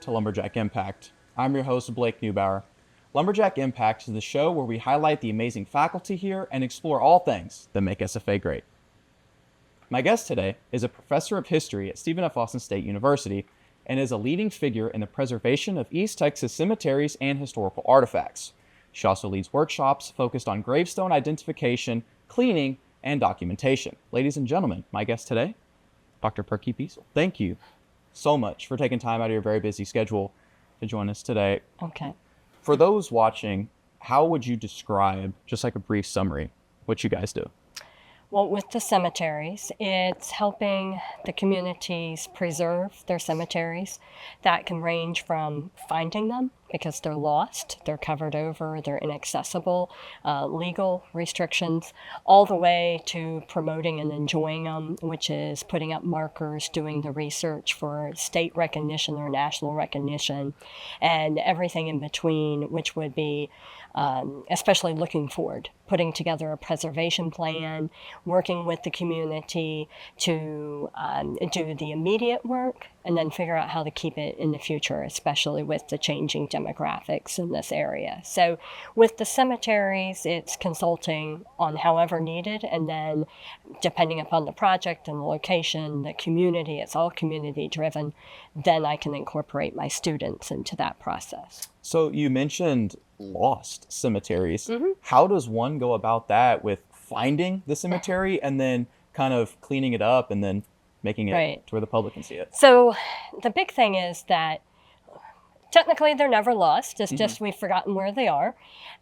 to Lumberjack Impact. I'm your host, Blake Neubauer. Lumberjack Impact is the show where we highlight the amazing faculty here and explore all things that make SFA great. My guest today is a professor of history at Stephen F. Austin State University and is a leading figure in the preservation of East Texas cemeteries and historical artifacts. She also leads workshops focused on gravestone identification, cleaning, and documentation. Ladies and gentlemen, my guest today, Dr. Perky Beisel. Thank you so much for taking time out of your very busy schedule to join us today. Okay. For those watching, how would you describe, just like a brief summary, what you guys do? Well, with the cemeteries, it's helping the communities preserve their cemeteries. That can range from finding them because they're lost, they're covered over, they're inaccessible, legal restrictions, all the way to promoting and enjoying them, which is putting up markers, doing the research for state recognition or national recognition, and everything in between, which would be especially looking forward, putting together a preservation plan, working with the community to do the immediate work, and then figure out how to keep it in the future, especially with the changing demographics in this area. So with the cemeteries, it's consulting on however needed, and then depending upon the project and the location, the community, it's all community driven, then I can incorporate my students into that process. So you mentioned lost cemeteries. Mm-hmm. How does one go about that with finding the cemetery and then kind of cleaning it up and then making it to where the public can see it? So the big thing is that technically they're never lost. It's just we've forgotten where they are.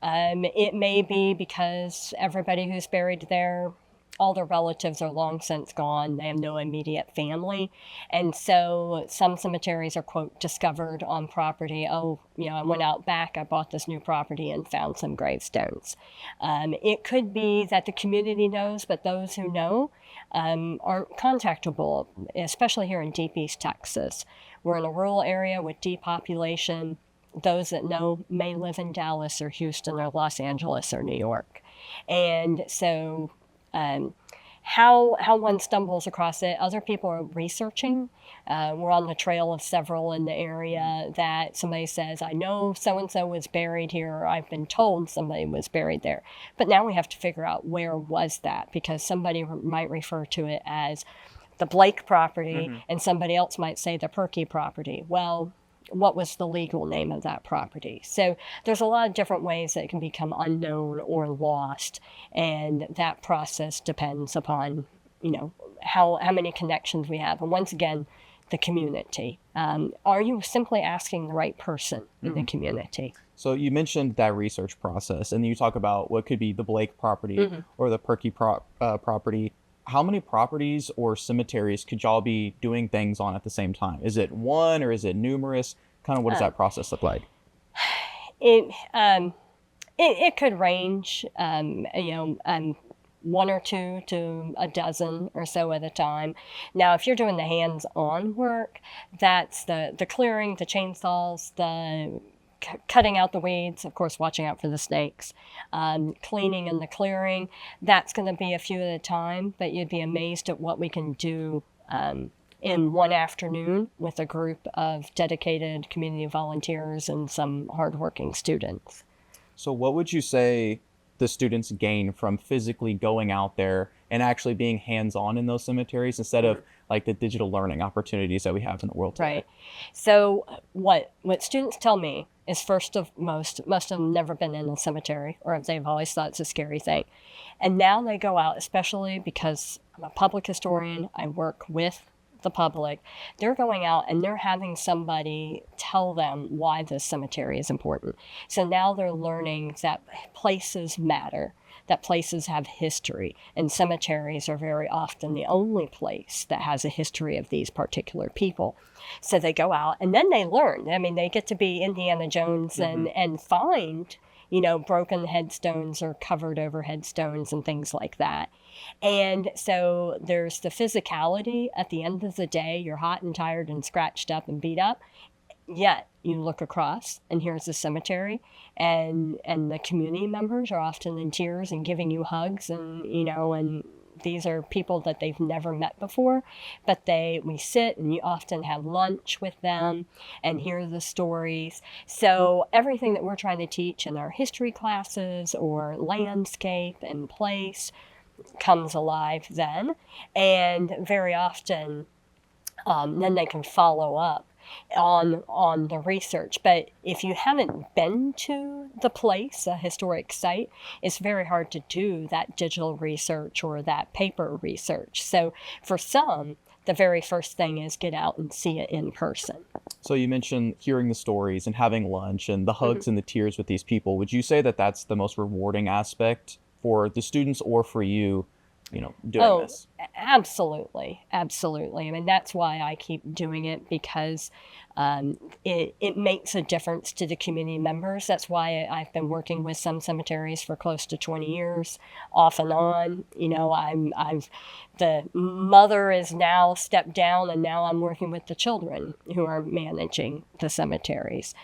It may be because everybody who's buried there, all their relatives are long since gone. They have no immediate family. And so some cemeteries are, quote, discovered on property. Oh, I went out back, I bought this new property and found some gravestones. It could be that the community knows, but those who know aren't contactable, especially here in deep East Texas. We're in a rural area with depopulation. Those that know may live in Dallas or Houston or Los Angeles or New York. And so how one stumbles across it, other people are researching. We're on the trail of several in the area that somebody says, I know so-and-so was buried here, or I've been told somebody was buried there. But now we have to figure out where was that, because somebody might refer to it as the Blake property, and somebody else might say the Perky property. Well, what was the legal name of that property? So there's a lot of different ways that it can become unknown or lost, and that process depends upon, how many connections we have. And once again, the community. Are you simply asking the right person in the community? So you mentioned that research process, and you talk about what could be the Blake property or the Perky property. How many properties or cemeteries could y'all be doing things on at the same time? Is it one or is it numerous? Kind of what does that process look like? It could range, one or two to a dozen or so at a time. Now, if you're doing the hands-on work, that's the clearing, the chainsaws, the cutting out the weeds, of course, watching out for the snakes, cleaning and the clearing. That's going to be a few at a time, but you'd be amazed at what we can do in one afternoon with a group of dedicated community volunteers and some hardworking students. So what would you say the students gain from physically going out there and actually being hands-on in those cemeteries instead of like the digital learning opportunities that we have in the world today? Right. So what students tell me is, first of most of them never been in a cemetery, or they've always thought it's a scary thing. And now they go out, especially because I'm a public historian, I work with the public, they're going out and they're having somebody tell them why this cemetery is important. So now they're learning that places matter, that places have history, and cemeteries are very often the only place that has a history of these particular people. So they go out and then they learn. I mean, they get to be Indiana Jones and find, broken headstones or covered over headstones and things like that. And so there's the physicality. At the end of the day, you're hot and tired and scratched up and beat up. Yet you look across and here's the cemetery, and the community members are often in tears and giving you hugs and These are people that they've never met before, but we sit and you often have lunch with them and hear the stories. So everything that we're trying to teach in our history classes or landscape and place comes alive then. And very often, then they can follow up on the research. But if you haven't been to the place, a historic site, it's very hard to do that digital research or that paper research. So for some, the very first thing is get out and see it in person. So you mentioned hearing the stories and having lunch and the hugs and the tears with these people. Would you say that that's the most rewarding aspect for the students or for you, doing this? Absolutely. Absolutely. I mean, that's why I keep doing it, because it makes a difference to the community members. That's why I've been working with some cemeteries for close to 20 years, off and on. The mother is now stepped down, and now I'm working with the children who are managing the cemeteries.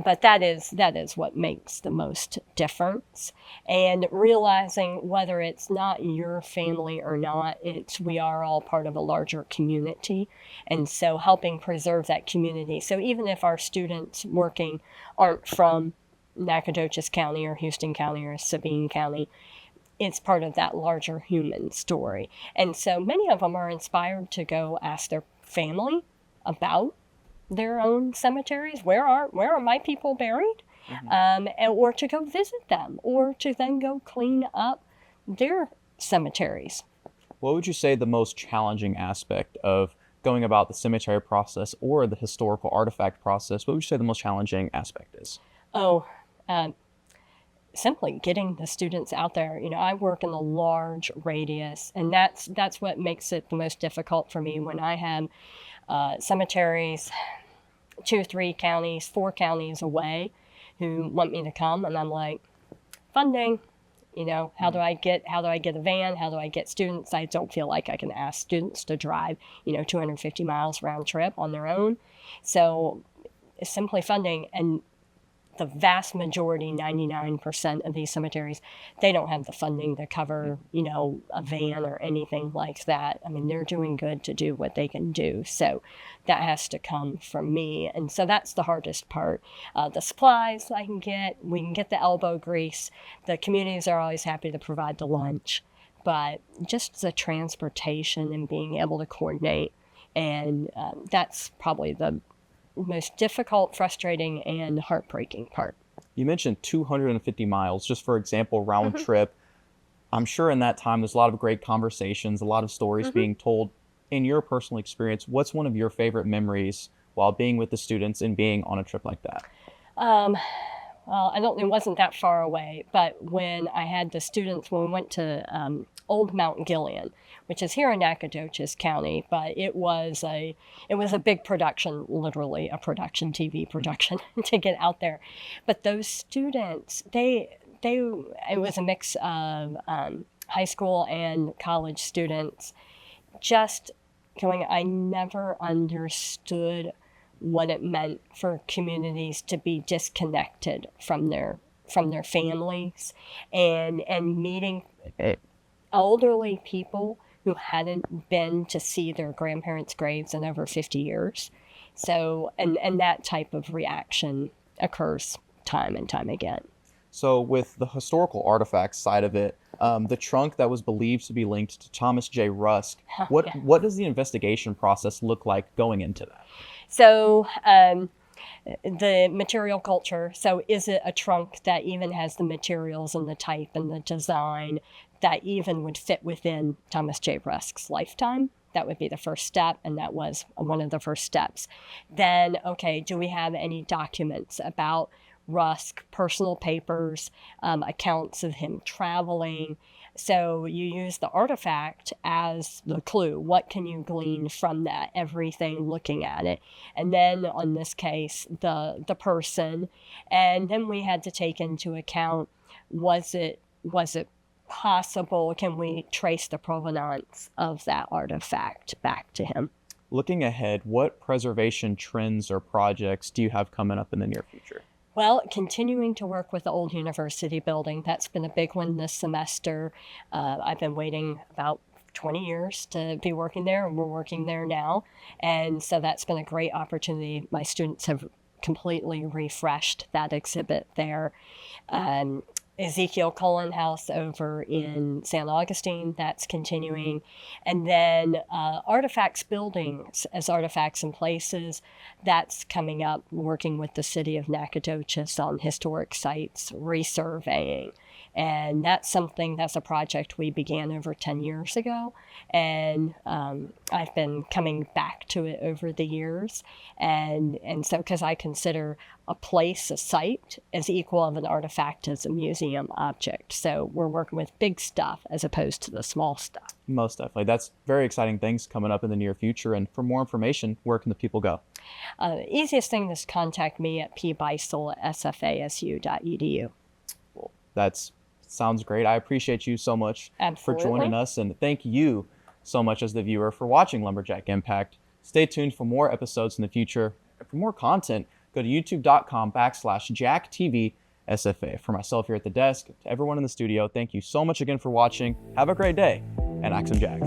But that is what makes the most difference. And realizing whether it's not your family or not, we are all part of a larger community. And so helping preserve that community. So even if our students working aren't from Nacogdoches County or Houston County or Sabine County, it's part of that larger human story. And so many of them are inspired to go ask their family about their own cemeteries. Where are my people buried? Or to go visit them, or to then go clean up their cemeteries. What would you say the most challenging aspect of going about the cemetery process or the historical artifact process? What would you say the most challenging aspect is? Simply getting the students out there. I work in a large radius, and that's what makes it the most difficult for me when I have cemeteries 2, 3 counties, 4 counties away who want me to come, and I'm like, funding, how do I get a van? How do I get students? I don't feel like I can ask students to drive, 250 miles round trip on their own. So it's simply funding. And the vast majority, 99% of these cemeteries, they don't have the funding to cover, a van or anything like that. I mean, they're doing good to do what they can do. So that has to come from me. And so that's the hardest part. The supplies we can get the elbow grease. The communities are always happy to provide the lunch. But just the transportation and being able to coordinate, and that's probably the most difficult, frustrating, and heartbreaking part. You mentioned 250 miles, just for example, round trip. I'm sure in that time there's a lot of great conversations, a lot of stories being told. In your personal experience, what's one of your favorite memories while being with the students and being on a trip like that? Well, it wasn't that far away, but when I had the students, when we went to Old Mount Gilead, which is here in Nacogdoches County, but it was a big production, literally a production, TV production, to get out there. But those students, it was a mix of high school and college students, just going, I never understood what it meant for communities to be disconnected from their families, and meeting elderly people who hadn't been to see their grandparents' graves in over 50 years. So, and that type of reaction occurs time and time again. So with the historical artifacts side of it, the trunk that was believed to be linked to Thomas J. Rusk, what does the investigation process look like going into that? So the material culture, so is it a trunk that even has the materials and the type and the design that even would fit within Thomas J. Rusk's lifetime? That would be the first step, and that was one of the first steps. Then, okay, do we have any documents about Rusk, personal papers, accounts of him traveling? So you use the artifact as the clue. What can you glean from that? Everything, looking at it. And then on this case, the person. And then we had to take into account, was it possible? Can we trace the provenance of that artifact back to him? Looking ahead, what preservation trends or projects do you have coming up in the near future? Well, continuing to work with the old university building, that's been a big one this semester. I've been waiting about 20 years to be working there, and we're working there now. And so that's been a great opportunity. My students have completely refreshed that exhibit there. Ezekiel Cullen House over in San Augustine, that's continuing. And then Artifacts Buildings as Artifacts and Places, that's coming up, working with the city of Nacogdoches on historic sites, resurveying. And that's a project we began over 10 years ago. And I've been coming back to it over the years. And so, because I consider a place, a site, as equal of an artifact as a museum object. So we're working with big stuff as opposed to the small stuff. Most definitely. That's very exciting things coming up in the near future. And for more information, where can the people go? Easiest thing is contact me at pbeisel@sfasu.edu. Well, that sounds great. I appreciate you so much Absolutely. for joining us. And thank you so much as the viewer for watching Lumberjack Impact. Stay tuned for more episodes in the future. And for more content, go to youtube.com/JackTVSFA. For myself here at the desk, to everyone in the studio, thank you so much again for watching. Have a great day, and Axum Jack.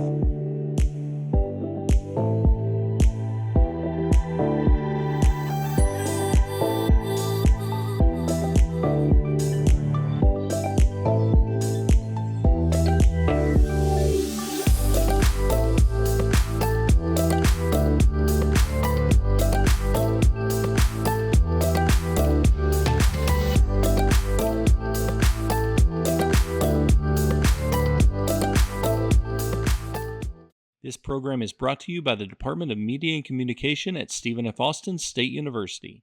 This program is brought to you by the Department of Media and Communication at Stephen F. Austin State University.